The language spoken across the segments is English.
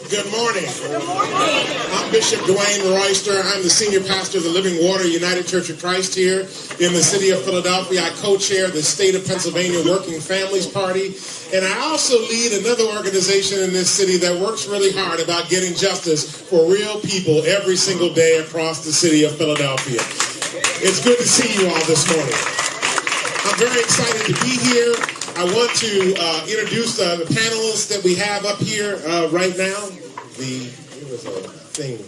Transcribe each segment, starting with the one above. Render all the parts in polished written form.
Good morning. I'm Bishop Dwayne Royster. I'm the senior pastor of the Living Water United Church of Christ here in the city of Philadelphia. I co-chair the State of Pennsylvania Working Families Party, and I also lead another organization in this city that works really hard about getting justice for real people every single day across the city of Philadelphia. It's good to see you all this morning. I'm very excited to be here. I want to introduce the panelists that we have up here right now. There was a thing.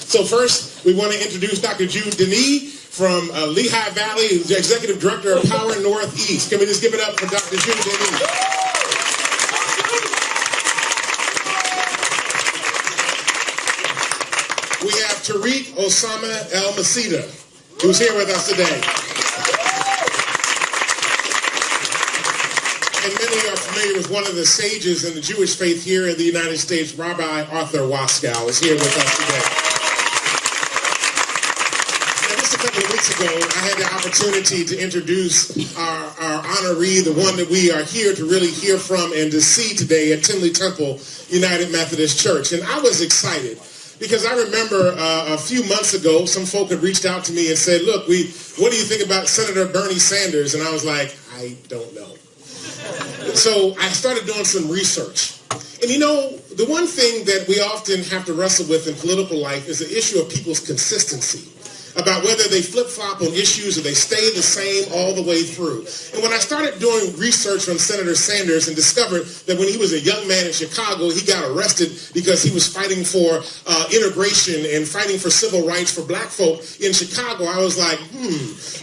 So first, we want to introduce Dr. Jude Denis from Lehigh Valley, who's the Executive Director of Power Northeast. Can we just give it up for Dr. Jude Denis? We have Tariq Osama El-Masida, who's here with us today. And many are familiar with one of the sages in the Jewish faith here in the United States, Rabbi Arthur Waskow, is here with us today. Now, just a couple of weeks ago, I had the opportunity to introduce our honoree, the one that we are here to really hear from and to see today at Tinley Temple United Methodist Church. And I was excited, because I remember a few months ago, some folk had reached out to me and said, look, what do you think about Senator Bernie Sanders? And I was like, I don't know. So I started doing some research. And you know, the one thing that we often have to wrestle with in political life is the issue of people's consistency, about whether they flip-flop on issues or they stay the same all the way through. And when I started doing research on Senator Sanders and discovered that when he was a young man in Chicago, he got arrested because he was fighting for integration and fighting for civil rights for black folk in Chicago, I was like,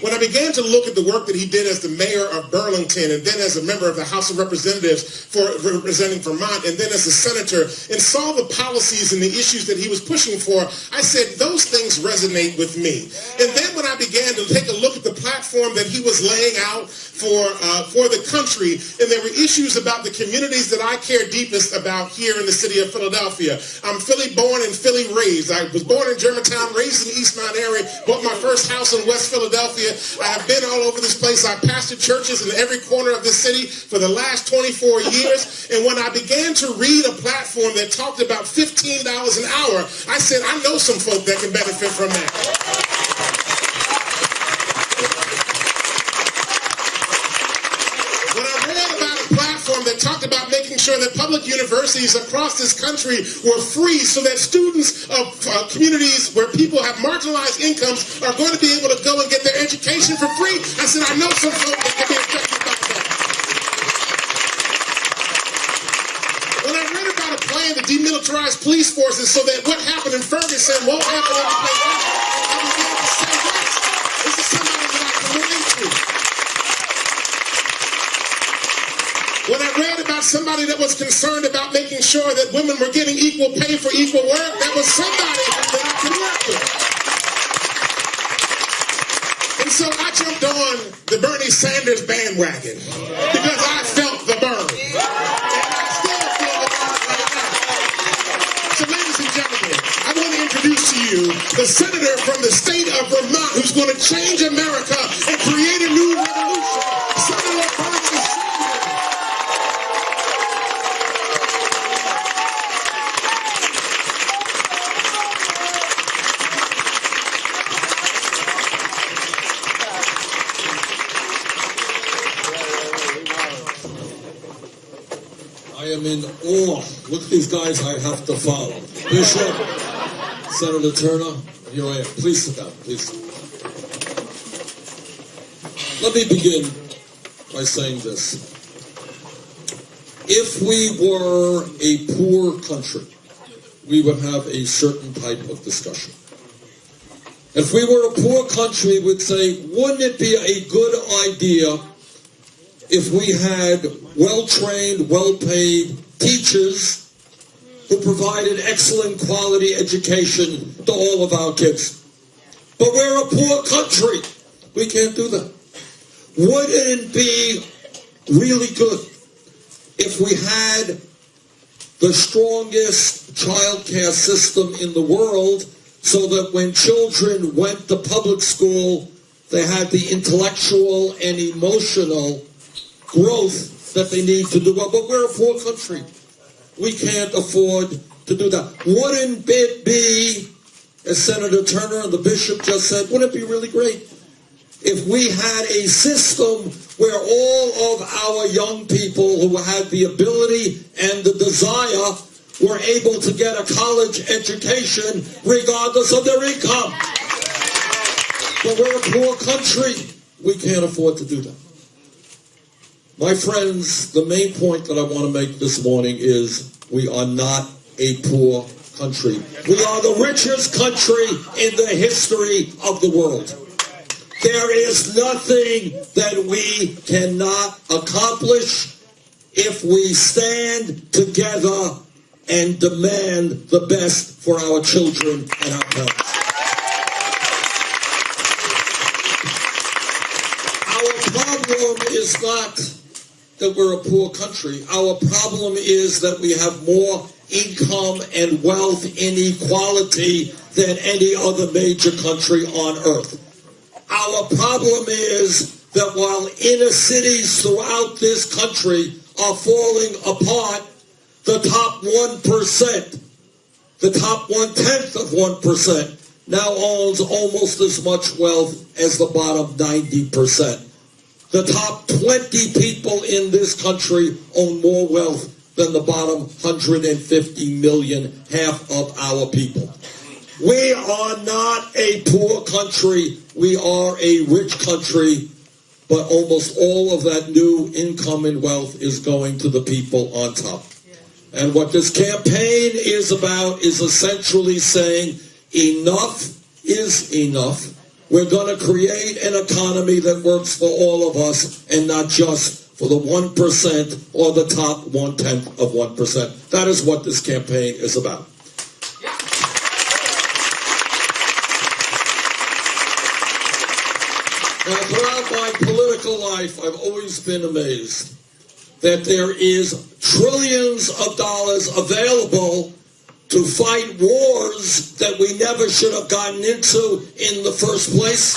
When I began to look at the work that he did as the mayor of Burlington and then as a member of the House of Representatives for representing Vermont and then as a senator and saw the policies and the issues that he was pushing for, I said, those things resonate with me. And then when I began to take a look at the platform that he was laying out for the country, and there were issues about the communities that I care deepest about here in the city of Philadelphia. I'm Philly born and Philly raised. I was born in Germantown, raised in the East Mount area, bought my first house in West Philadelphia. I have been all over this place. I pastored churches in every corner of this city for the last 24 years. And when I began to read a platform that talked about $15 an hour, I said, I know some folk that can benefit from that. That talked about making sure that public universities across this country were free so that students of communities where people have marginalized incomes are going to be able to go and get their education for free. I said, I know some folks that can be affected by that. When I read about a plan to demilitarize police forces so that what happened in Ferguson won't happen in the place, I was able to say, yes, this is somebody that I can relate to. When I read about somebody that was concerned about making sure that women were getting equal pay for equal work, that was somebody that I could work with. And so I jumped on the Bernie Sanders bandwagon because I felt the burn. And I still feel the burn right now. So ladies and gentlemen, I want to introduce to you the senator from the state of Vermont who's going to change America and create a new revolution. Senator Bernie Sanders. I am in awe. Look at these guys I have to follow. Bishop, Senator Turner, here I am. Please sit down, please. Let me begin by saying this. If we were a poor country, we would have a certain type of discussion. If we were a poor country, we'd say, wouldn't it be a good idea if we had well-trained, well-paid teachers who provided excellent quality education to all of our kids? But we're a poor country. We can't do that. Wouldn't it be really good if we had the strongest child care system in the world so that when children went to public school, they had the intellectual and emotional growth that they need to do well. But we're a poor country. We can't afford to do that. Wouldn't it be, as Senator Turner and the bishop just said, wouldn't it be really great if we had a system where all of our young people who had the ability and the desire were able to get a college education regardless of their income? But we're a poor country. We can't afford to do that. My friends, the main point that I want to make this morning is we are not a poor country. We are the richest country in the history of the world. There is nothing that we cannot accomplish if we stand together and demand the best for our children and our parents. Our problem is not that we're a poor country. Our problem is that we have more income and wealth inequality than any other major country on earth. Our problem is that while inner cities throughout this country are falling apart, the top 1%, the top 1/10 of 1% now owns almost as much wealth as the bottom 90%. The top 20 people in this country own more wealth than the bottom 150 million, half of our people. We are not a poor country. We are a rich country, but almost all of that new income and wealth is going to the people on top. And what this campaign is about is essentially saying enough is enough. We're going to create an economy that works for all of us and not just for the 1% or the top 1/10 of 1%. That is what this campaign is about. Now, throughout my political life, I've always been amazed that there is trillions of dollars available to fight wars that we never should have gotten into in the first place.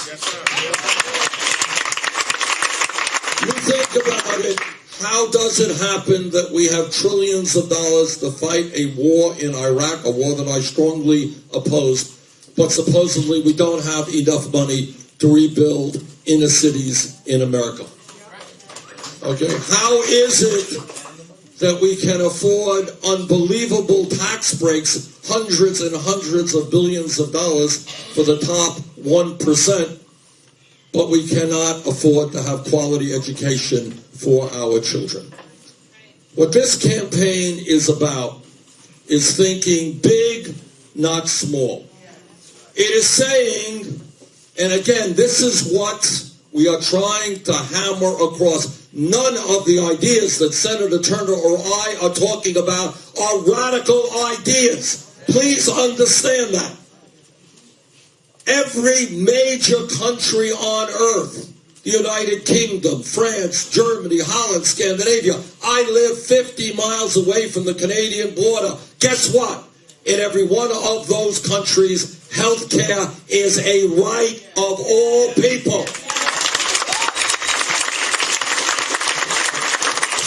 You think about it, how does it happen that we have trillions of dollars to fight a war in Iraq, a war that I strongly oppose, but supposedly we don't have enough money to rebuild inner cities in America? Okay, how is it that we can afford unbelievable tax breaks, hundreds and hundreds of billions of dollars for the top 1%, but we cannot afford to have quality education for our children? What this campaign is about is thinking big, not small. It is saying, and again, this is what we are trying to hammer across. None of the ideas that Senator Turner or I are talking about are radical ideas. Please understand that. Every major country on earth, the United Kingdom, France, Germany, Holland, Scandinavia, I live 50 miles away from the Canadian border. Guess what? In every one of those countries, health care is a right of all people.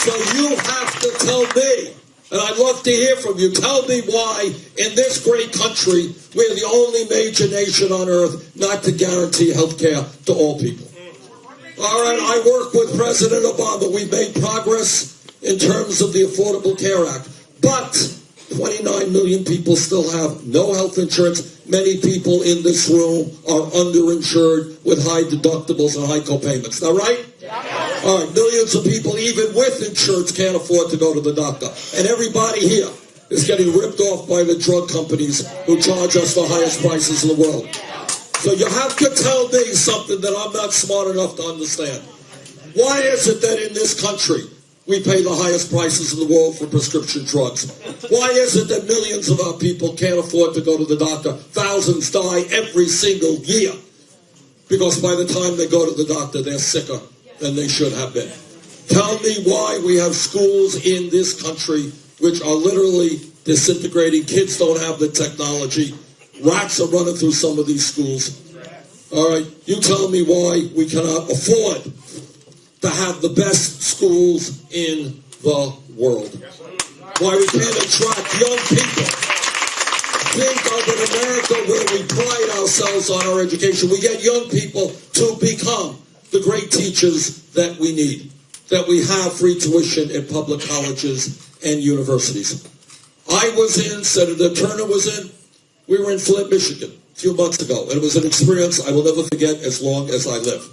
So you have to tell me, and I'd love to hear from you, tell me why in this great country we're the only major nation on earth not to guarantee health care to all people. All right, I work with President Obama. We've made progress in terms of the Affordable Care Act, but 29 million people still have no health insurance. Many people in this room are underinsured with high deductibles and high copayments. Is that right? All right, millions of people, even with insurance, can't afford to go to the doctor. And everybody here is getting ripped off by the drug companies who charge us the highest prices in the world. So you have to tell me something that I'm not smart enough to understand. Why is it that in this country we pay the highest prices in the world for prescription drugs? Why is it that millions of our people can't afford to go to the doctor? Thousands die every single year because by the time they go to the doctor, they're sicker than they should have been. Tell me why we have schools in this country which are literally disintegrating. Kids don't have the technology. Rats are running through some of these schools. All right, you tell me why we cannot afford to have the best schools in the world. Why we can't attract young people. Think of an America where we pride ourselves on our education. We get young people to become the great teachers that we need, that we have free tuition in public colleges and universities. I was in, Senator Turner was in, we were in Flint, Michigan a few months ago, and it was an experience I will never forget as long as I live.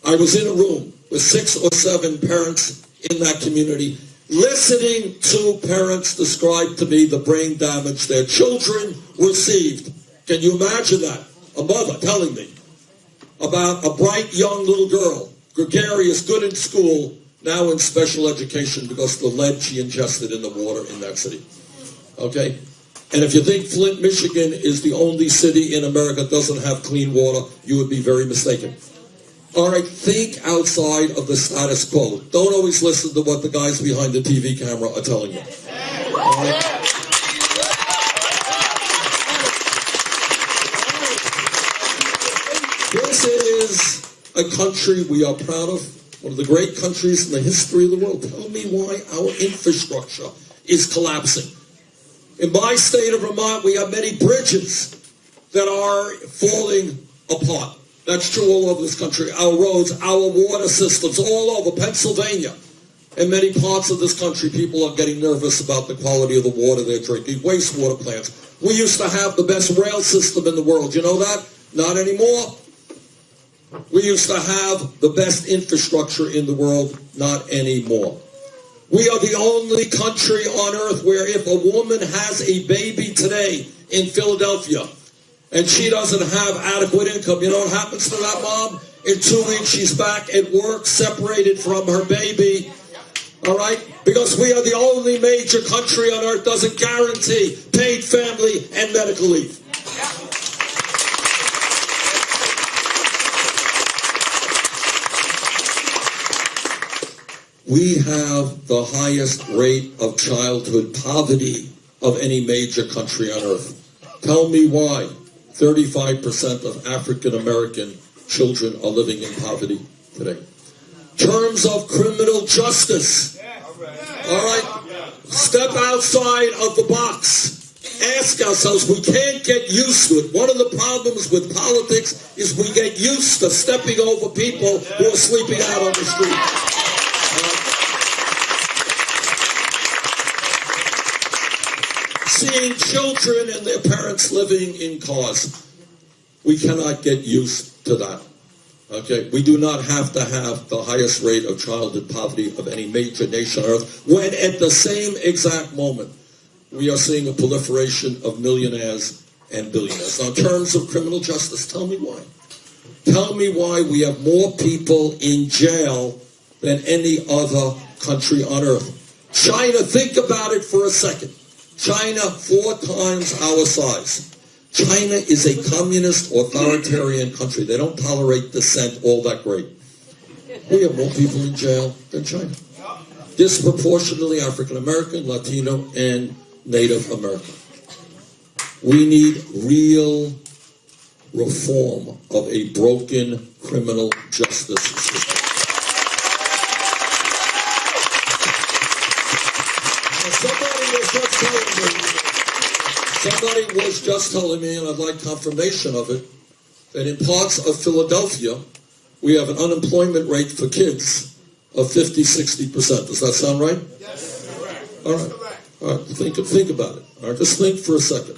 I was in a room with 6 or 7 parents in that community, listening to parents describe to me the brain damage their children received. Can you imagine that? A mother telling me about a bright young little girl, gregarious, good in school, now in special education because of the lead she ingested in the water in that city. Okay? And if you think Flint, Michigan is the only city in America that doesn't have clean water, you would be very mistaken. All right, think outside of the status quo. Don't always listen to what the guys behind the TV camera are telling you. All right? This is a country we are proud of, one of the great countries in the history of the world. Tell me why our infrastructure is collapsing. In my state of Vermont, we have many bridges that are falling apart. That's true all over this country. Our roads, our water systems, all over Pennsylvania. In many parts of this country, people are getting nervous about the quality of the water they're drinking. Wastewater plants. We used to have the best rail system in the world. You know that? Not anymore. We used to have the best infrastructure in the world. Not anymore. We are the only country on earth where if a woman has a baby today in Philadelphia, and she doesn't have adequate income, you know what happens to that mom? In 2 weeks, she's back at work, separated from her baby. All right? Because we are the only major country on earth that doesn't guarantee paid family and medical leave. We have the highest rate of childhood poverty of any major country on earth. Tell me why. 35% of African American children are living in poverty today. Terms of criminal justice. All right? Step outside of the box. Ask ourselves, we can't get used to it. One of the problems with politics is we get used to stepping over people who are sleeping out on the street. Seeing children and their parents living in cars. We cannot get used to that. Okay? We do not have to have the highest rate of childhood poverty of any major nation on earth when at the same exact moment we are seeing a proliferation of millionaires and billionaires. Now, in terms of criminal justice, tell me why. Tell me why we have more people in jail than any other country on earth. China, think about it for a second. China, 4 times our size. China is a communist, authoritarian country. They don't tolerate dissent all that great. We have more people in jail than China. Disproportionately African American, Latino, and Native American. We need real reform of a broken criminal justice system. Somebody was just telling me, and I'd like confirmation of it, that in parts of Philadelphia, we have an unemployment rate for kids of 50-60%. Does that sound right? Yes, correct. All right. All right. Think about it. All right. Just think for a second.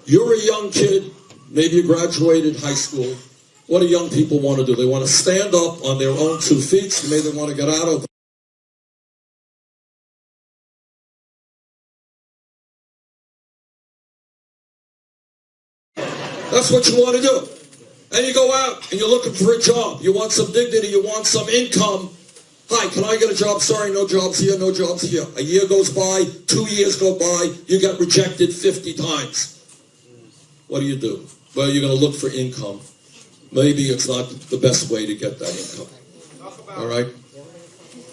You're a young kid. Maybe you graduated high school. What do young people want to do? They want to stand up on their own 2 feet. Maybe they want to get out of That's what you want to do. And you go out and you're looking for a job. You want some dignity. You want some income. Hi, can I get a job? Sorry, no jobs here, no jobs here. A year goes by, 2 years go by, you get rejected 50 times. What do? Well, you're going to look for income. Maybe it's not the best way to get that income. All right?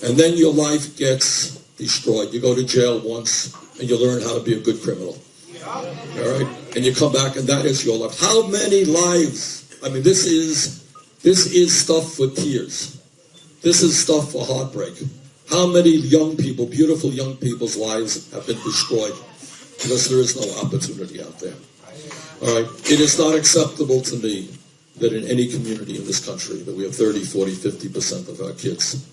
And then your life gets destroyed. You go to jail once and you learn how to be a good criminal. All right? And you come back and that is your life. How many lives? I mean, this is This is stuff for tears. This is stuff for heartbreak. How many young people, beautiful young people's lives have been destroyed because there is no opportunity out there? All right. It is not acceptable to me that in any community in this country that we have 30, 40, 50% of our kids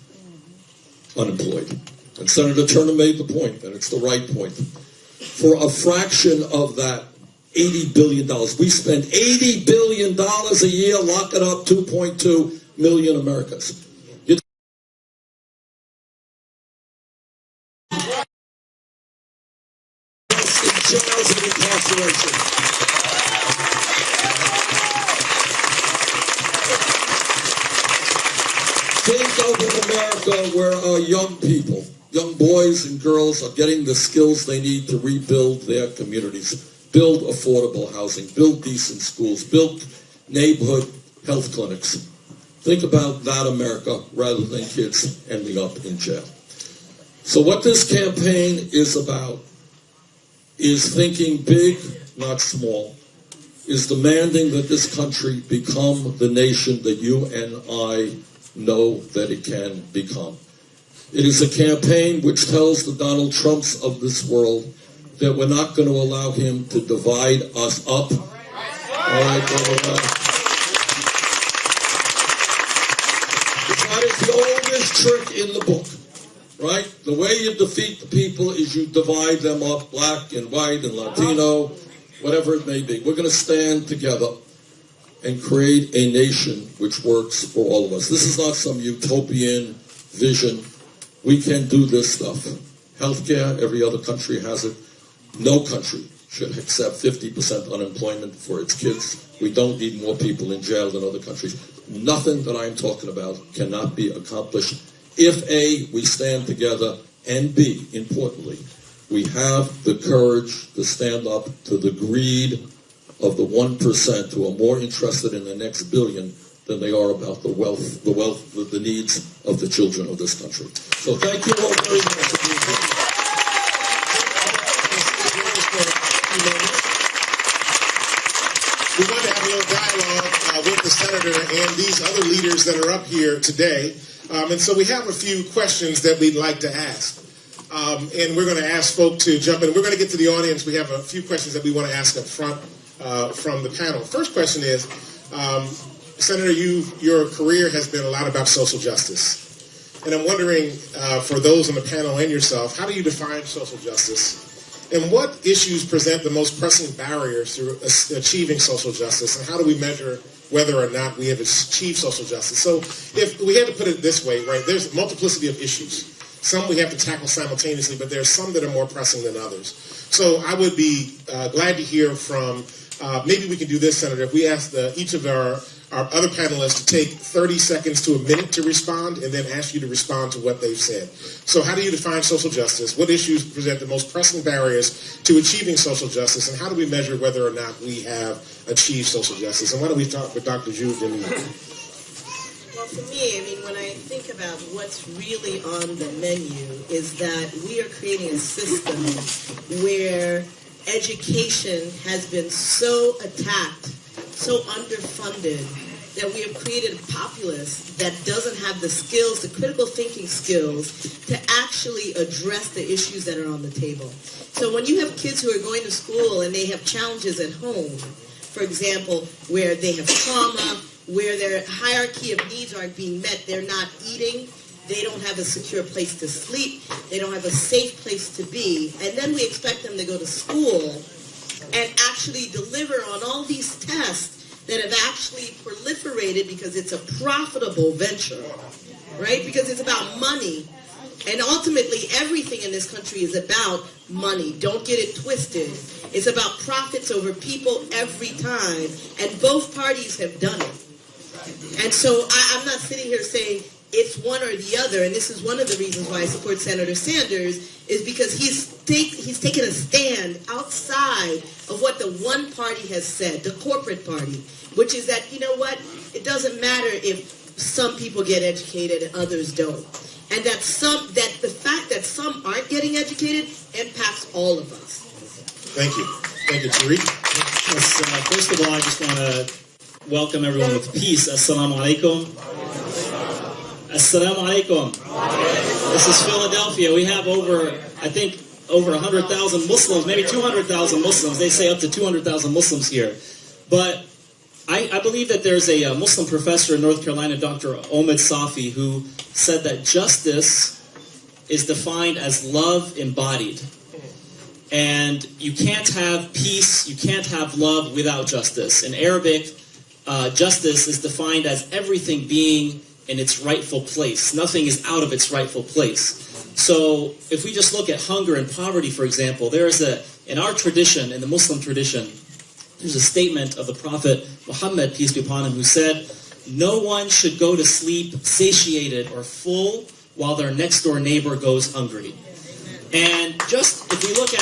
unemployed. And Senator Turner made the point, and it's the right point. For a fraction of that $80 billion, we spend $80 billion a year locking up 2.2 million Americans. Jails and incarceration. Think of an America where our young people, young boys and girls are getting the skills they need to rebuild their communities, build affordable housing, build decent schools, build neighborhood health clinics. Think about that America rather than kids ending up in jail. So what this campaign is about is thinking big, not small, is demanding that this country become the nation that you and I know that it can become. It is a campaign which tells the Donald Trumps of this world that we're not going to allow him to divide us up. All right, that is the oldest trick in the book. Right? The way you defeat the people is you divide them up, black and white and Latino, whatever it may be. We're going to stand together and create a nation which works for all of us. This is not some utopian vision. We can do this stuff. Healthcare, every other country has it. No country should accept 50% unemployment for its kids. We don't need more people in jail than other countries. Nothing that I'm talking about cannot be accomplished if A, we stand together, and B, importantly, we have the courage to stand up to the greed of the 1% who are more interested in the next billion than they are about the needs of the children of this country. So thank you all very much for being here. We want to have a little dialogue with the senator and these other leaders that are up here today. And so we have a few questions that we'd like to ask. And we're going to ask folk to jump in. We're going to get to the audience. We have a few questions that we want to ask up front from the panel. First question is, Senator, your career has been a lot about social justice. And I'm wondering, for those on the panel and yourself, how do you define social justice? And what issues present the most pressing barriers to achieving social justice? And how do we measure whether or not we have achieved social justice? So if we had to put it this way, right, there's a multiplicity of issues. Some we have to tackle simultaneously, but there's some that are more pressing than others. So I would be glad to hear from, maybe we can do this, Senator, if we ask each of our other panelists to take 30 seconds to a minute to respond and then ask you to respond to what they've said. So how do you define social justice? What issues present the most pressing barriers to achieving social justice? And how do we measure whether or not we have achieved social justice? And why don't we talk with Dr. Jude? Well, for me, I mean, when I think about what's really on the menu is that we are creating a system where education has been so attacked, so underfunded, that we have created a populace that doesn't have the skills, the critical thinking skills, to actually address the issues that are on the table. So when you have kids who are going to school and they have challenges at home, for example, where they have trauma, where their hierarchy of needs aren't being met, they're not eating, they don't have a secure place to sleep, they don't have a safe place to be, and then we expect them to go to school and actually deliver on all these tests that have actually proliferated because it's a profitable venture, right? Because it's about money. And ultimately, everything in this country is about money. Don't get it twisted. It's about profits over people every time. And both parties have done it. And so I'm not sitting here saying it's one or the other. And this is one of the reasons why I support Senator Sanders, is because he's taken a stand outside of what the one party has said, the corporate party, which is that, you know what, it doesn't matter if some people get educated and others don't. And that the fact that some aren't getting educated impacts all of us. Thank you. Thank you, Tariq. Yes, first of all, I just want to welcome everyone with peace. Assalamu alaikum. Assalamu alaikum. This is Philadelphia. We have over 100,000 Muslims, maybe 200,000 Muslims. They say up to 200,000 Muslims here. But I believe that there's a Muslim professor in North Carolina, Dr. Omid Safi, who said that justice is defined as love embodied. And you can't have peace, you can't have love without justice. In Arabic, justice is defined as everything being in its rightful place. Nothing is out of its rightful place. So if we just look at hunger and poverty, for example, in our tradition, in the Muslim tradition, there's a statement of the Prophet Muhammad, peace be upon him, who said, no one should go to sleep satiated or full while their next door neighbor goes hungry. And just if we look at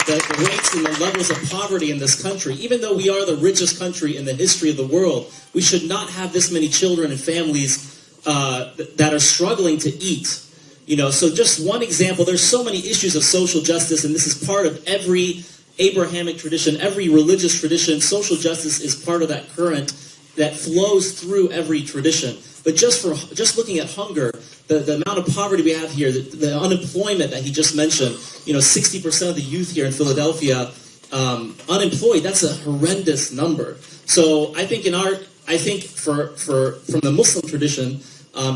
the rates and the levels of poverty in this country, even though we are the richest country in the history of the world, we should not have this many children and families that are struggling to eat. You know, so just one example, there's so many issues of social justice, and this is part of every Abrahamic tradition, every religious tradition. Social justice is part of that current that flows through every tradition. But just looking at hunger, the amount of poverty we have here, the unemployment that he just mentioned, 60% of the youth here in Philadelphia unemployed. That's a horrendous number. So I think from the Muslim tradition,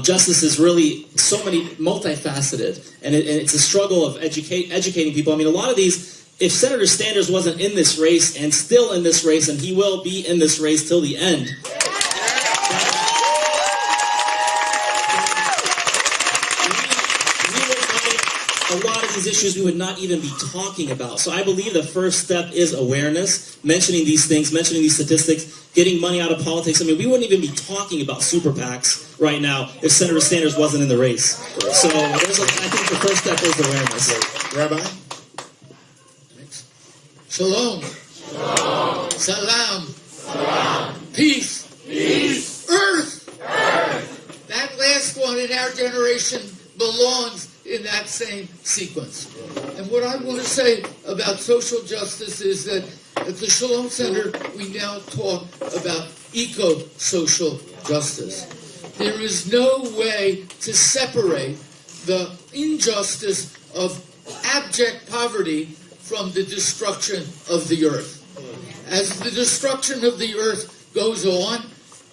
justice is really so multifaceted, and it's a struggle of educating people. I mean, a lot of these. If Senator Sanders wasn't in this race and still in this race, and he will be in this race till the end, a lot of these issues we would not even be talking about. So I believe the first step is awareness, mentioning these things, mentioning these statistics, getting money out of politics. I mean, we wouldn't even be talking about super PACs right now if Senator Sanders wasn't in the race. So I think the first step is awareness. Rabbi? Shalom. Shalom. Salam. Salam. Peace. Peace. Earth. Earth. That last one in our generation belongs in that same sequence. And what I want to say about social justice is that at the Shalom Center, we now talk about eco-social justice. There is no way to separate the injustice of abject poverty from the destruction of the earth. As the destruction of the earth goes on,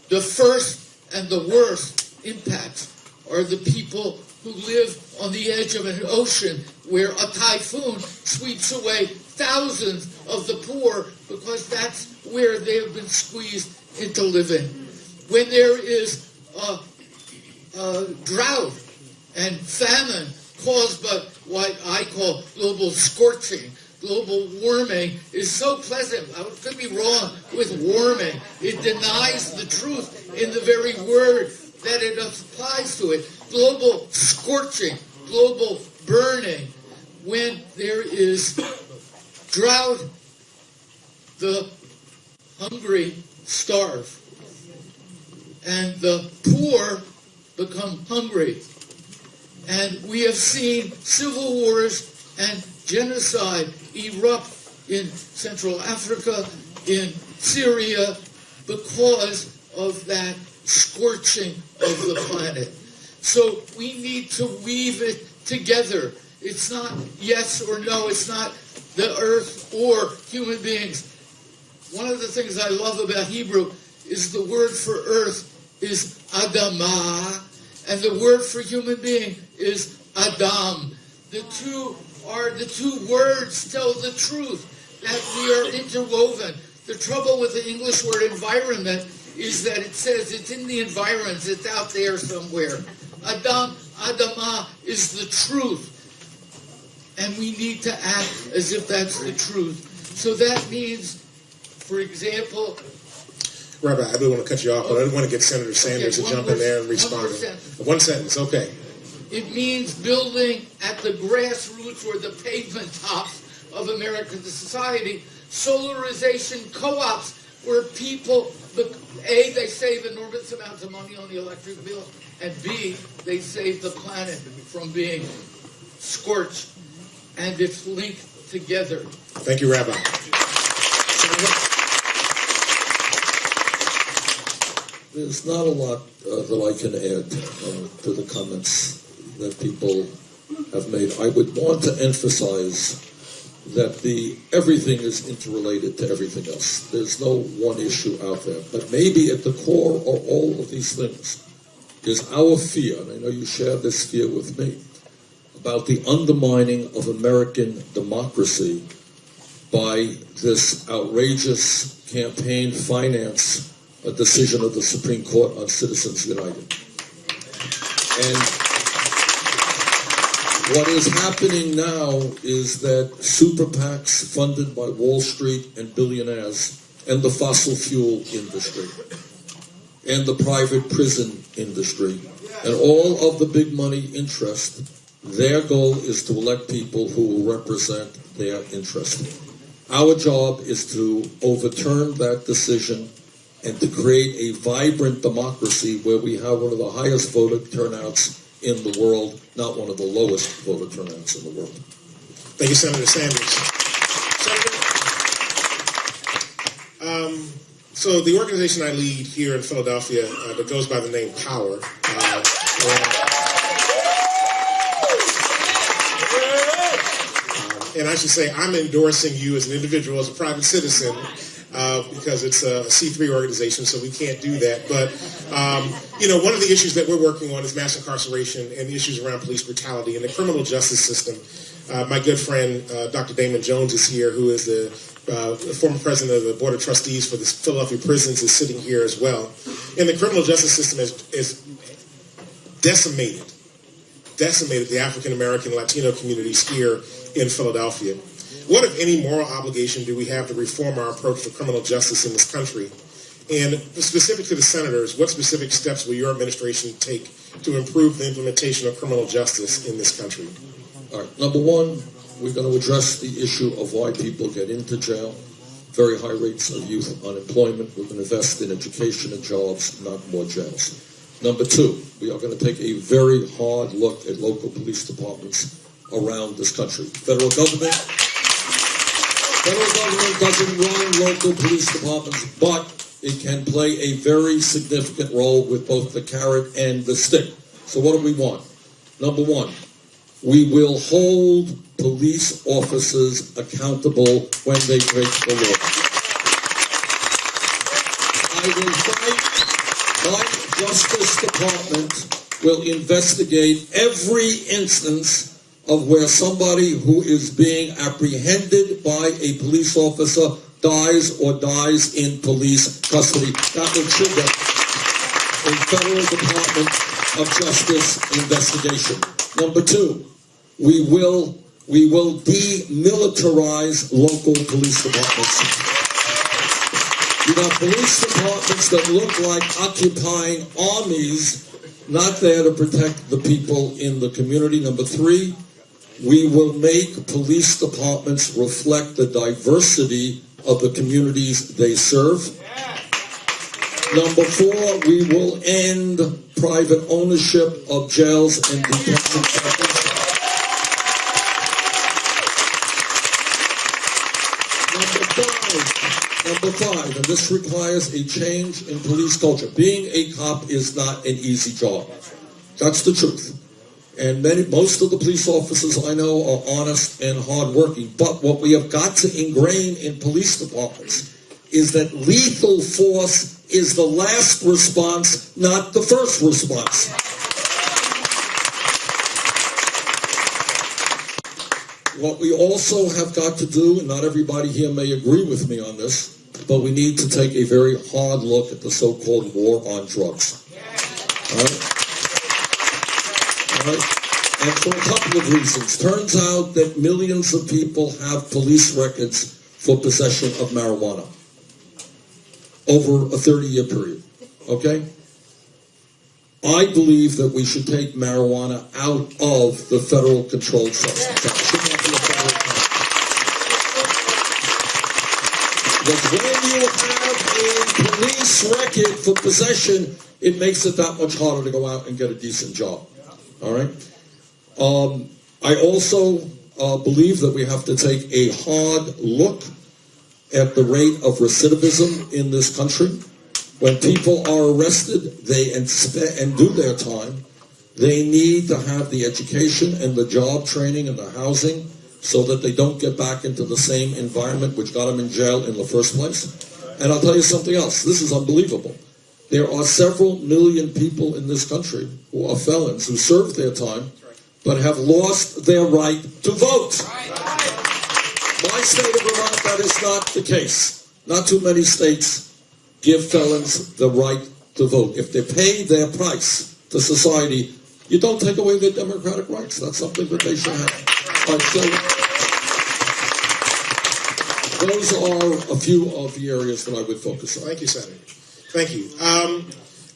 the first and the worst impacts are the people who live on the edge of an ocean where a typhoon sweeps away thousands of the poor because that's where they have been squeezed into living. When there is a drought and famine caused by what I call global scorching, global warming is so pleasant. I could be wrong with warming. It denies the truth in the very word that it applies to it. Global scorching, global burning. When there is drought, the hungry starve. And the poor become hungry. And we have seen civil wars and genocide erupt in Central Africa, in Syria, because of that scorching of the planet. So we need to weave it together. It's not yes or no. It's not the earth or human beings. One of the things I love about Hebrew is the word for earth is Adamah, and the word for human being is Adam. The two words tell the truth, that we are interwoven. The trouble with the English word environment is that it says it's in the environs, it's out there somewhere. Adam, Adamah is the truth. And we need to act as if that's the truth. So that means, for example... Rabbi, I do want to cut you off, but I didn't want to get Senator Sanders to jump in there and respond. One sentence, okay. It means building at the grassroots or the pavement tops of American society, solarization co-ops where people, A, they save enormous amounts of money on the electric bill, and B, they save the planet from being scorched, and it's linked together. Thank you, Rabbi. There's not a lot that I can add to the comments that people have made. I would want to emphasize that everything is interrelated to everything else. There's no one issue out there. But maybe at the core of all of these things is our fear, and I know you share this fear with me, about the undermining of American democracy by this outrageous campaign finance a decision of the Supreme Court on Citizens United. And what is happening now is that super PACs funded by Wall Street and billionaires and the fossil fuel industry and the private prison industry and all of the big money interest, their goal is to elect people who will represent their interest. Our job is to overturn that decision and to create a vibrant democracy where we have one of the highest voter turnouts in the world, not one of the lowest voter turnouts in the world. Thank you, Senator Sanders. So the organization I lead here in Philadelphia that goes by the name Power, and I should say I'm endorsing you as an individual, as a private citizen, because it's a C3 organization, so we can't do that. But, one of the issues that we're working on is mass incarceration and the issues around police brutality and the criminal justice system. My good friend, Dr. Damon Jones, is here, who is the former president of the Board of Trustees for the Philadelphia prisons, is sitting here as well. And the criminal justice system is decimated the African-American Latino communities here in Philadelphia. What, if any, moral obligation do we have to reform our approach to criminal justice in this country? And specific to the senators, what specific steps will your administration take to improve the implementation of criminal justice in this country? All right. Number one, we're going to address the issue of why people get into jail. Very high rates of youth unemployment. We're going to invest in education and jobs, not more jails. Number two, we are going to take a very hard look at local police departments around this country. Federal government doesn't run local police departments, but it can play a very significant role with both the carrot and the stick. So what do we want? Number one, we will hold police officers accountable when they break the law. I will fight. My Justice Department will investigate every instance of where somebody who is being apprehended by a police officer dies in police custody. That will trigger a Federal Department of Justice investigation. Number two, we will demilitarize local police departments. You got police departments that look like occupying armies, not there to protect the people in the community. Number three, we will make police departments reflect the diversity of the communities they serve. Number four, we will end private ownership of jails and detention centers. Number five, and this requires a change in police culture. Being a cop is not an easy job. That's the truth. And most of the police officers I know are honest and hardworking. But what we have got to ingrain in police departments is that lethal force is the last response, not the first response. What we also have got to do, and not everybody here may agree with me on this, but we need to take a very hard look at the so-called war on drugs. All right? All right? And for a couple of reasons. Turns out that millions of people have police records for possession of marijuana over a 30-year period. Okay? I believe that we should take marijuana out of the federal controlled substance. That should not be a federal controlled. Because when you have a police record for possession, it makes it that much harder to go out and get a decent job. All right? I also believe that we have to take a hard look at the rate of recidivism in this country. When people are arrested, and do their time, they need to have the education and the job training and the housing so that they don't get back into the same environment which got them in jail in the first place. And I'll tell you something else. This is unbelievable. There are several million people in this country who are felons who served their time but have lost their right to vote. My state of Vermont, that is not the case. Not too many states give felons the right to vote. If they pay their price to society, you don't take away their democratic rights. That's something that they should have. So those are a few of the areas that I would focus on. Thank you, Senator. Thank you.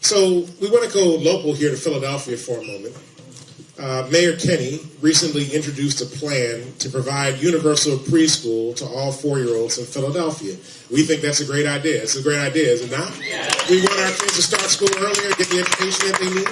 So we want to go local here to Philadelphia for a moment. Mayor Kenney recently introduced a plan to provide universal preschool to all 4-year-olds in Philadelphia. We think that's a great idea. It's a great idea, is it not? Yeah. We want our kids to start school earlier, get the education that they need.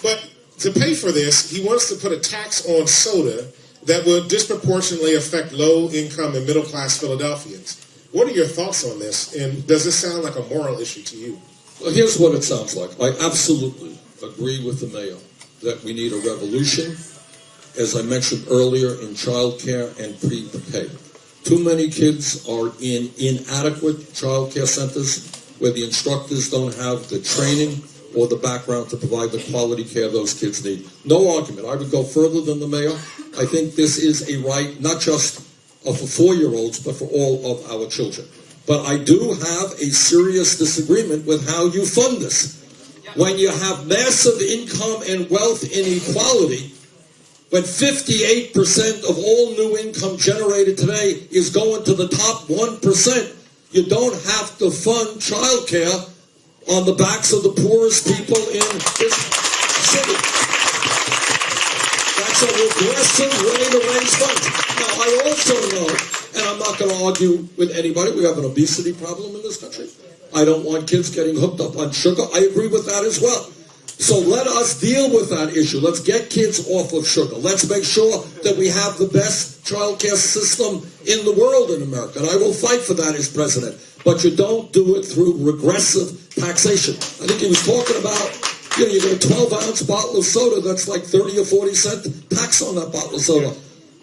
But to pay for this, he wants to put a tax on soda that would disproportionately affect low-income and middle-class Philadelphians. What are your thoughts on this, and does this sound like a moral issue to you? Well, here's what it sounds like. I absolutely agree with the mayor that we need a revolution, as I mentioned earlier, in child care and pre-K. Too many kids are in inadequate child care centers where the instructors don't have the training or the background to provide the quality care those kids need. No argument. I would go further than the mayor. I think this is a right, not just for 4-year-olds, but for all of our children. But I do have a serious disagreement with how you fund this. When you have massive income and wealth inequality, when 58% of all new income generated today is going to the top 1%, you don't have to fund child care on the backs of the poorest people in this city. That's a regressive way to raise funds. Now, I also know, and I'm not going to argue with anybody, we have an obesity problem in this country. I don't want kids getting hooked up on sugar. I agree with that as well. So let us deal with that issue. Let's get kids off of sugar. Let's make sure that we have the best child care system in the world in America. And I will fight for that as president. But you don't do it through regressive taxation. I think he was talking about, you get a 12-ounce bottle of soda, that's like 30 or 40 cent tax on that bottle of soda.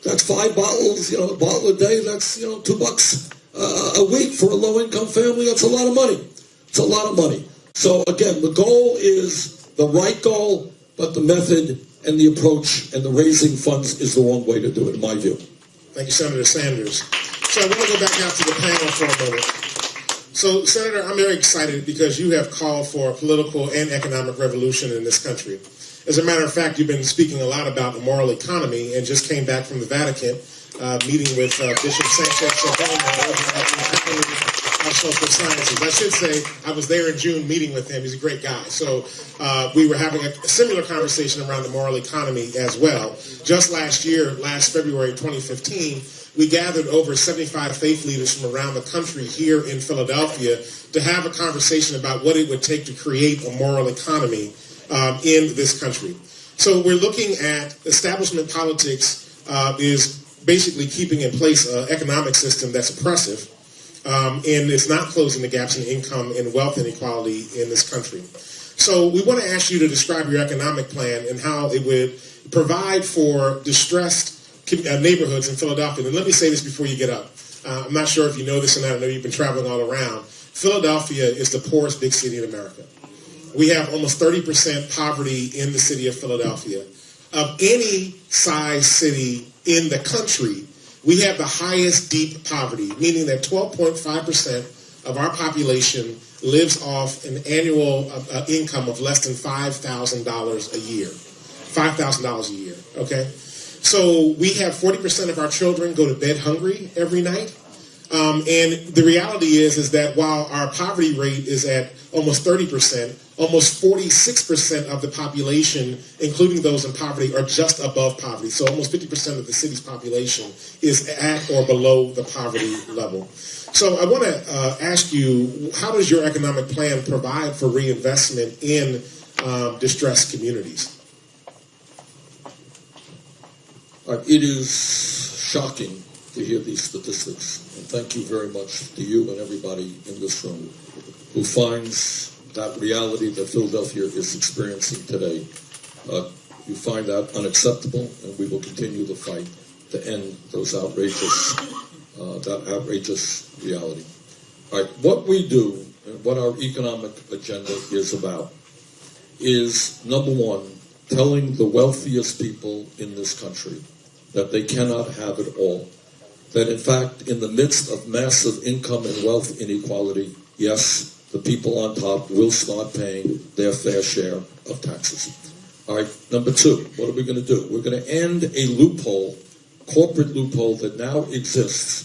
That's 5 bottles, a bottle a day, that's, $2 a week for a low-income family. That's a lot of money. It's a lot of money. So again, the goal is the right goal, but the method and the approach and the raising funds is the wrong way to do it, in my view. Thank you, Senator Sanders. So I want to go back out to the panel for a moment. So, Senator, I'm very excited because you have called for a political and economic revolution in this country. As a matter of fact, you've been speaking a lot about the moral economy and just came back from the Vatican, meeting with Bishop Sanchez Sobrino of Social Sciences. I should say I was there in June meeting with him. He's a great guy. So we were having a similar conversation around the moral economy as well. Just last February 2015, we gathered over 75 faith leaders from around the country here in Philadelphia to have a conversation about what it would take to create a moral economy in this country. So we're looking at establishment politics is basically keeping in place an economic system that's oppressive, and it's not closing the gaps in income and wealth inequality in this country. So we want to ask you to describe your economic plan and how it would provide for distressed neighborhoods in Philadelphia. And let me say this before you get up. I'm not sure if you know this or not. I know you've been traveling all around. Philadelphia is the poorest big city in America. We have almost 30% poverty in the city of Philadelphia. Of any size city in the country, we have the highest deep poverty, meaning that 12.5% of our population lives off an annual income of less than $5,000 a year. $5,000 a year, okay? So we have 40% of our children go to bed hungry every night. And the reality is that while our poverty rate is at almost 30%, almost 46% of the population, including those in poverty, are just above poverty. So almost 50% of the city's population is at or below the poverty level. So I want to ask you, how does your economic plan provide for reinvestment in distressed communities? It is shocking to hear these statistics. And thank you very much to you and everybody in this room who finds that reality that Philadelphia is experiencing today, you find that unacceptable, and we will continue the fight to end that outrageous reality. All right, what we do and what our economic agenda is about is, number one, telling the wealthiest people in this country that they cannot have it all. That in fact, in the midst of massive income and wealth inequality, yes, the people on top will start paying their fair share of taxes. All right, number two, what are we going to do? We're going to end a loophole, corporate loophole that now exists,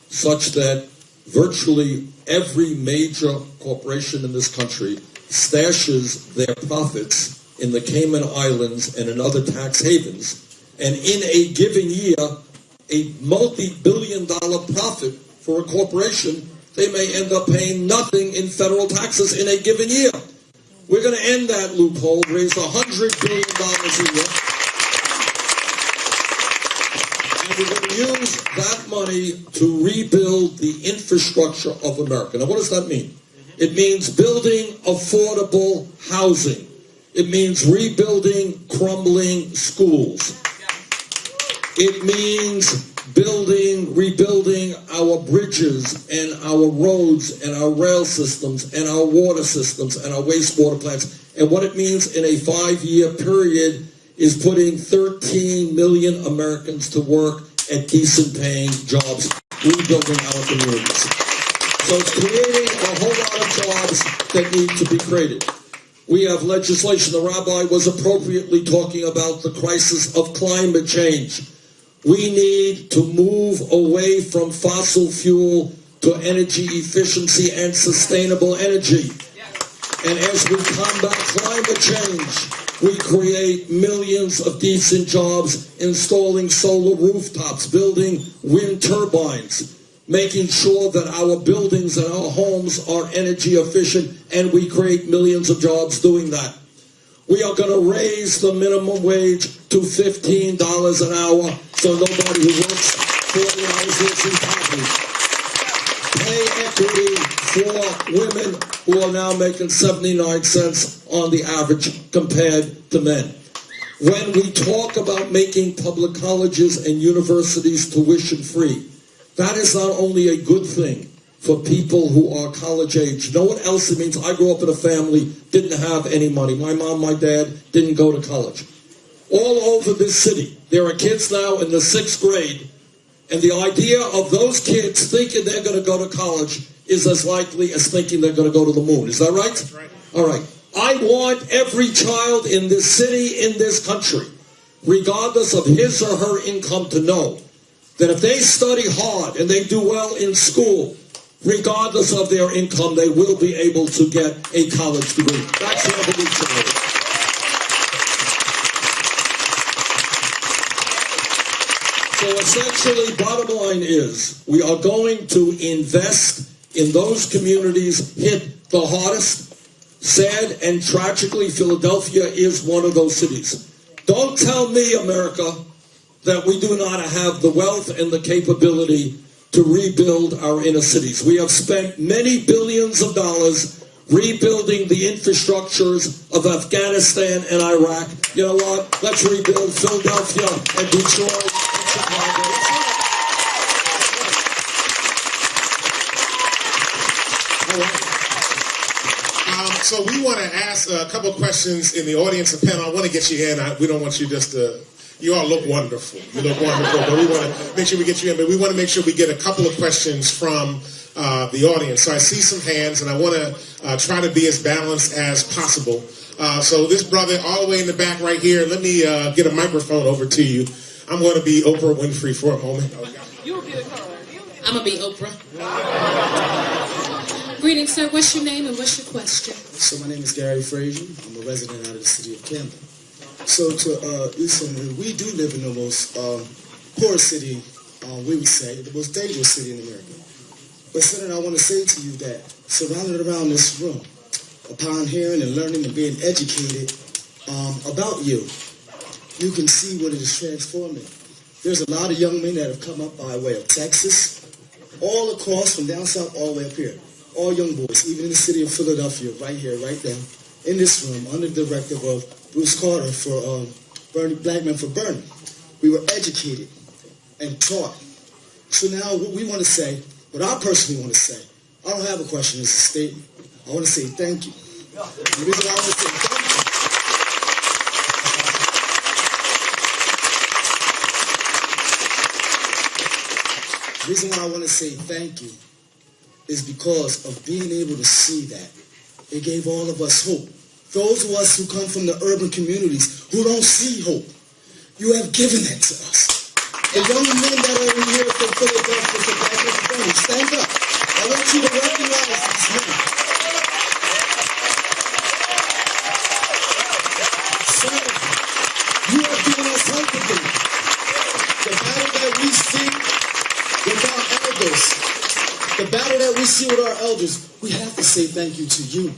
such that virtually every major corporation in this country stashes their profits in the Cayman Islands and in other tax havens, and in a given year, a multi-billion-dollar profit for a corporation, they may end up paying nothing in federal taxes in a given year. We're going to end that loophole, raise $100 billion a year, and we're going to use that money to rebuild the infrastructure of America. Now, what does that mean? It means building affordable housing. It means rebuilding crumbling schools. It means rebuilding our bridges and our roads and our rail systems and our water systems and our wastewater plants. And what it means in a 5-year period is putting 13 million Americans to work at decent paying jobs, rebuilding our communities. So it's creating a whole lot of jobs that need to be created. We have legislation. The rabbi was appropriately talking about the crisis of climate change. We need to move away from fossil fuel to energy efficiency and sustainable energy. And as we combat climate change, we create millions of decent jobs installing solar rooftops, building wind turbines, making sure that our buildings and our homes are energy efficient, and we create millions of jobs doing that. We are going to raise the minimum wage to $15 an hour so nobody who works 40 hours lives in poverty. Pay equity for women who are now making 79 cents on the average compared to men. When we talk about making public colleges and universities tuition free, that is not only a good thing for people who are college age. You know what else it means? I grew up in a family, didn't have any money. My mom, my dad didn't go to college. All over this city, there are kids now in the 6th grade, and the idea of those kids thinking they're going to go to college is as likely as thinking they're going to go to the moon. Is that right? That's right. All right. I want every child in this city, in this country, regardless of his or her income, to know that if they study hard and they do well in school, regardless of their income, they will be able to get a college degree. That's revolutionary. So essentially, bottom line is, we are going to invest in those communities hit the hardest. Sad and tragically, Philadelphia is one of those cities. Don't tell me, America, that we do not have the wealth and the capability to rebuild our inner cities. We have spent many billions of dollars rebuilding the infrastructures of Afghanistan and Iraq. You know what? Let's rebuild Philadelphia and Detroit and Chicago. All right. So we want to ask a couple of questions in the audience and panel. I want to get you in. We don't want you just to... You all look wonderful. You look wonderful, but we want to make sure we get you in. But we want to make sure we get a couple of questions from the audience. So I see some hands, and I want to try to be as balanced as possible. So this brother all the way in the back right here, let me get a microphone over to you. I'm going to be Oprah Winfrey for a moment. You'll be the car. I'm going to be Oprah. Greetings, sir. What's your name and what's your question? So my name is Gary Frazier. I'm a resident out of the city of Camden. So listen, we do live in the most poor city, we would say, the most dangerous city in America. But Senator, I want to say to you that surrounded around this room, upon hearing and learning and being educated about you, you can see what it is transforming. There's a lot of young men that have come up by way of Texas, all across from down south all the way up here. all young boys, even in the city of Philadelphia, right here, right now, in this room, under the directive of Bruce Carter for Black Men for Burning. We were educated and taught. So now what we want to say, what I personally want to say, I don't have a question, it's a statement. I want to say thank you. The reason I want to say thank you, the reason why I want to say thank you is because of being able to see that. It gave all of us hope. Those of us who come from the urban communities who don't see hope, you have given that to us. The young men that are in here from Philadelphia, for Black Men for Burning, stand up. I want you to recognize these men. So, you are giving us hope again. The battle that we see with our elders, the battle that we see with our elders, we have to say thank you to you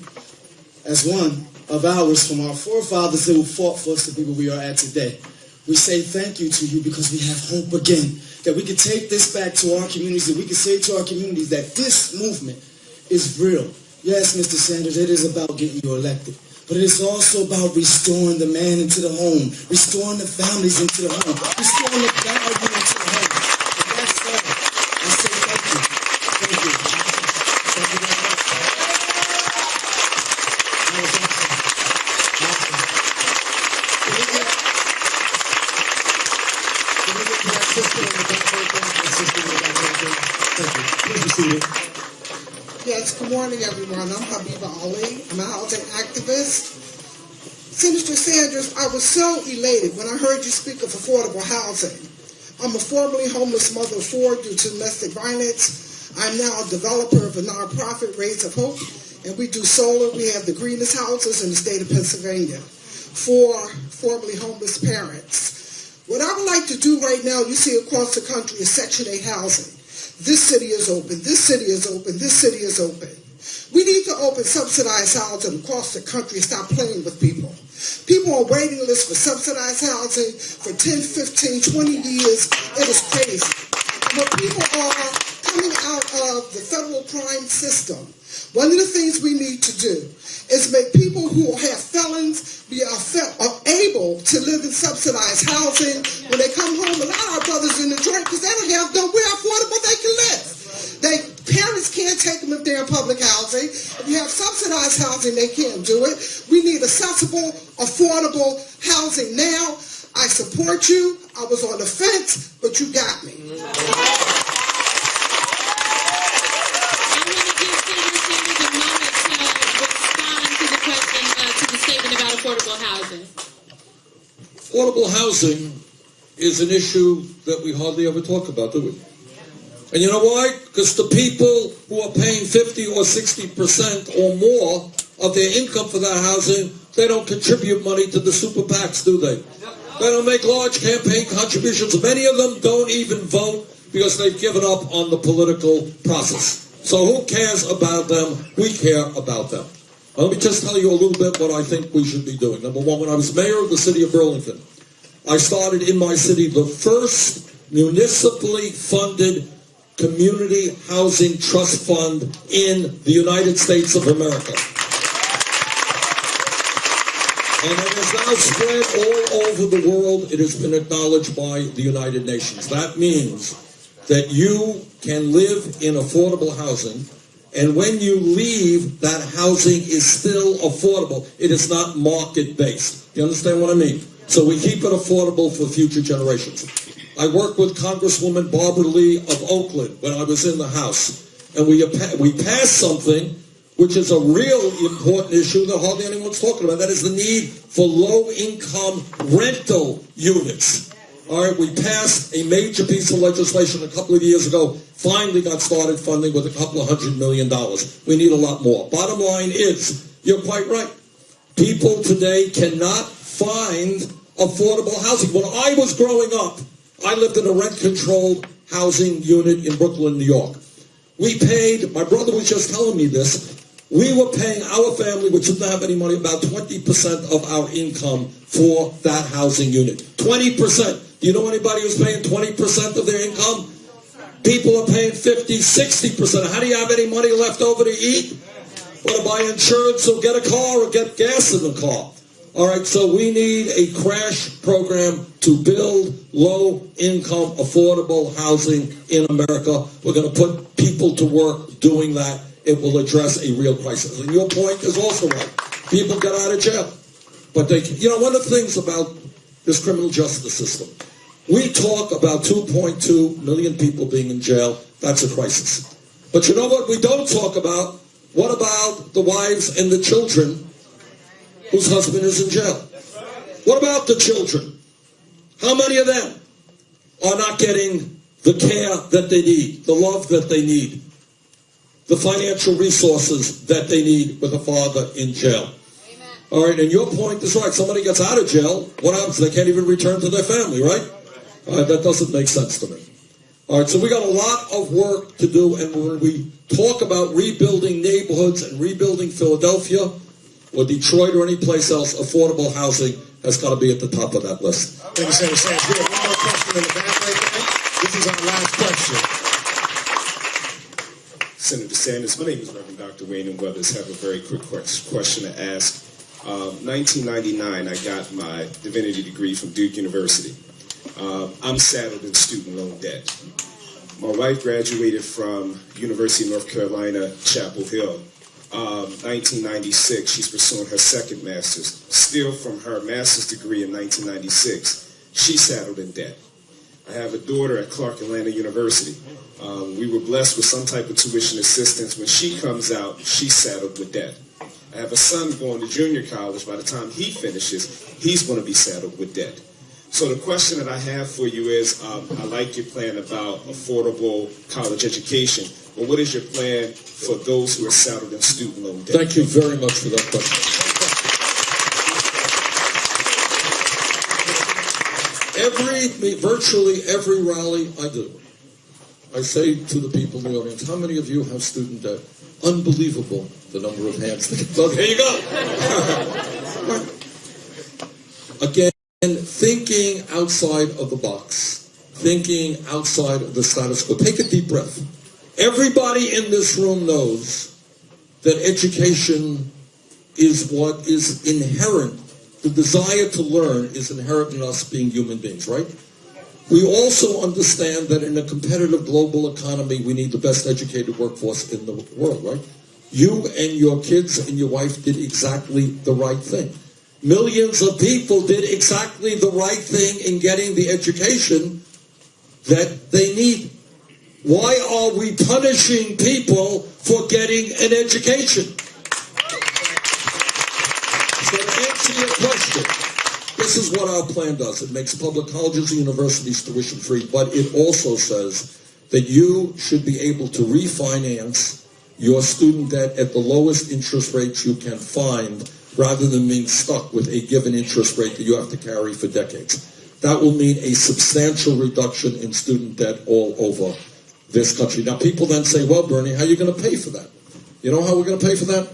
as one of ours from our forefathers who fought for us to be where we are at today. We say thank you to you because we have hope again, that we can take this back to our communities, that we can say to our communities that this movement is real. Yes, Mr. Sanders, it is about getting you elected, but it is also about restoring the man into the home, restoring the families into the home, restoring the value into the home. And that's all. I say thank you. Thank you. Thank you very much. That was awesome. Awesome. Yes, good morning, everyone. I'm Habiba Ali. I'm a housing activist. Senator Sanders, I was so elated when I heard you speak of affordable housing. I'm a formerly homeless mother of 4 due to domestic violence. I'm now a developer of a nonprofit, Rays of Hope, and we do solar. We have the greenest houses in the state of Pennsylvania for formerly homeless parents. What I would like to do right now, you see across the country, is Section 8 housing. This city is open, this city is open, this city is open. We need to open subsidized housing across the country and stop playing with people. People on waiting lists for subsidized housing for 10, 15, 20 years. It is crazy. When people are coming out of the federal crime system, one of the things we need to do is make people who have felons are able to live in subsidized housing. When they come home, a lot of our brothers in the joint, because they don't have nowhere affordable they can live. Parents can't take them if they're in public housing. If you have subsidized housing, they can't do it. We need accessible, affordable housing now. I support you. I was on the fence, but you got me. Affordable housing. Affordable housing is an issue that we hardly ever talk about, do we? And you know why? Because the people who are paying 50 or 60% or more of their income for that housing, they don't contribute money to the super PACs, do they? They don't make large campaign contributions. Many of them don't even vote because they've given up on the political process. So who cares about them? We care about them. Let me just tell you a little bit what I think we should be doing. Number one, when I was mayor of the city of Burlington, I started in my city the first municipally funded community housing trust fund in the United States of America. And it is now spread all over the world. It has been acknowledged by the United Nations. That means that you can live in affordable housing, and when you leave, that housing is still affordable. It is not market-based. You understand what I mean? So we keep it affordable for future generations. I worked with Congresswoman Barbara Lee of Oakland when I was in the House, and we passed something which is a real important issue that hardly anyone's talking about. That is the need for low-income rental units. All right, we passed a major piece of legislation a couple of years ago, finally got started funding with $200 million. We need a lot more. Bottom line is, you're quite right. People today cannot find affordable housing. When I was growing up, I lived in a rent-controlled housing unit in Brooklyn, New York. We paid, my brother was just telling me this, we were paying our family, which didn't have any money, about 20% of our income for that housing unit. 20%. Do you know anybody who's paying 20% of their income? People are paying 50, 60%. How do you have any money left over to eat? Or to buy insurance or get a car or get gas in the car? All right, so we need a crash program to build low-income, affordable housing in America. We're going to put people to work doing that. It will address a real crisis. And your point is also right. People get out of jail. But one of the things about this criminal justice system, we talk about 2.2 million people being in jail. That's a crisis. But you know what we don't talk about? What about the wives and the children whose husband is in jail? What about the children? How many of them are not getting the care that they need, the love that they need, the financial resources that they need with a father in jail? Amen. All right, and your point is right. Somebody gets out of jail, what happens? They can't even return to their family, right? That doesn't make sense to me. All right, so we got a lot of work to do, and when we talk about rebuilding neighborhoods and rebuilding Philadelphia or Detroit or any place else, affordable housing has got to be at the top of that list. Thank you, Senator Sanders. We have one more question in the back right there. This is our last question. Senator Sanders, my name is Reverend Dr. Wayne Weathers. I have a very quick question to ask. 1999, I got my divinity degree from Duke University. I'm saddled in student loan debt. My wife graduated from University of North Carolina, Chapel Hill. 1996, she's pursuing her second master's. Still from her master's degree in 1996, she's saddled in debt. I have a daughter at Clark Atlanta University. We were blessed with some type of tuition assistance. When she comes out, she's saddled with debt. I have a son going to junior college. By the time he finishes, he's going to be saddled with debt. So the question that I have for you is, I like your plan about affordable college education, but what is your plan for those who are saddled in student loan debt? Thank you very much for that question. Virtually every rally I do, I say to the people in the audience, how many of you have student debt? Unbelievable, the number of hands. So there you go. Again, thinking outside of the box, thinking outside of the status quo. Take a deep breath. Everybody in this room knows that education is what is inherent. The desire to learn is inherent in us being human beings, right? We also understand that in a competitive global economy, we need the best educated workforce in the world, right? You and your kids and your wife did exactly the right thing. Millions of people did exactly the right thing in getting the education that they need. Why are we punishing people for getting an education? So to answer your question, this is what our plan does. It makes public colleges and universities tuition free, but it also says that you should be able to refinance your student debt at the lowest interest rates you can find, rather than being stuck with a given interest rate that you have to carry for decades. That will mean a substantial reduction in student debt all over this country. Now, people then say, well, Bernie, how are you going to pay for that? You know how we're going to pay for that?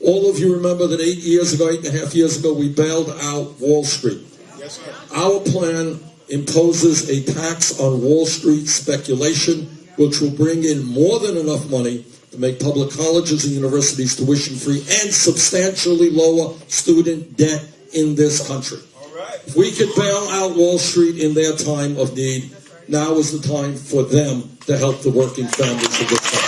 All of you remember that 8.5 years ago, we bailed out Wall Street. Yes, sir. Our plan imposes a tax on Wall Street speculation, which will bring in more than enough money to make public colleges and universities tuition-free and substantially lower student debt in this country. All right. If we could bail out Wall Street in their time of need, now is the time for them to help the working families of this country.